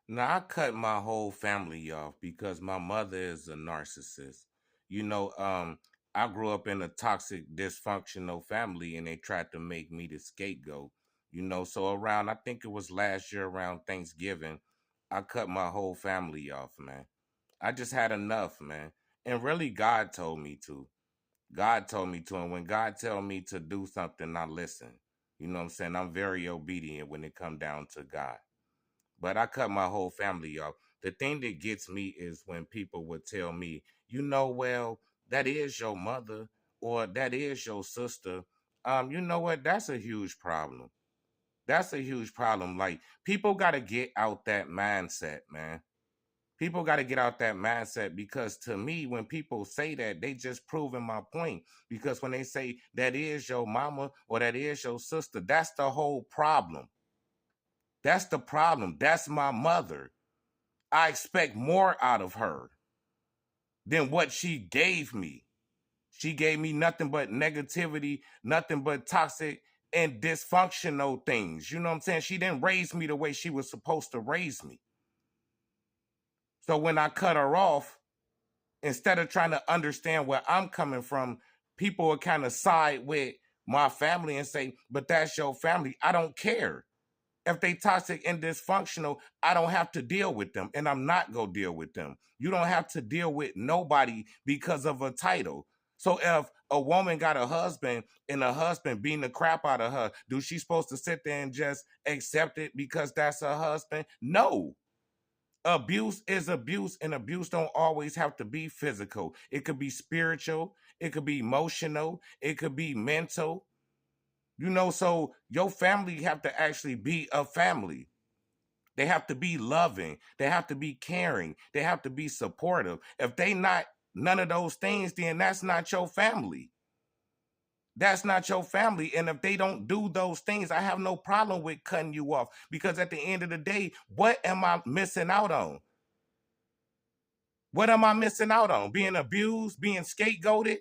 Now I cut my whole family off because my mother is a narcissist. You know, I grew up in a toxic, dysfunctional family, and they tried to make me the scapegoat. So around, I think it was last year around Thanksgiving, I cut my whole family off, man. I just had enough, man. And really, God told me to. God told me to, and when God tell me to do something, I listen. You know what I'm saying? I'm very obedient when it come down to God. But I cut my whole family off. The thing that gets me is when people would tell me, well, that is your mother or that is your sister. You know what? That's a huge problem. That's a huge problem. Like people got to get out that mindset, man. People got to get out that mindset because to me, when people say that, they just proving my point. Because when they say that is your mama or that is your sister, that's the whole problem. That's the problem. That's my mother. I expect more out of her than what she gave me. She gave me nothing but negativity, nothing but toxic and dysfunctional things. You know what I'm saying? She didn't raise me the way she was supposed to raise me. So when I cut her off, instead of trying to understand where I'm coming from, people will kind of side with my family and say, but that's your family. I don't care. If they toxic and dysfunctional, I don't have to deal with them, and I'm not gonna deal with them. You don't have to deal with nobody because of a title. So if a woman got a husband and a husband beating the crap out of her, do she supposed to sit there and just accept it because that's her husband? No. Abuse is abuse, and abuse don't always have to be physical. It could be spiritual, it could be emotional, it could be mental. So your family have to actually be a family. They have to be loving. They have to be caring. They have to be supportive. If they not none of those things, then that's not your family. That's not your family. And if they don't do those things, I have no problem with cutting you off because at the end of the day, what am I missing out on? What am I missing out on? Being abused, being scapegoated?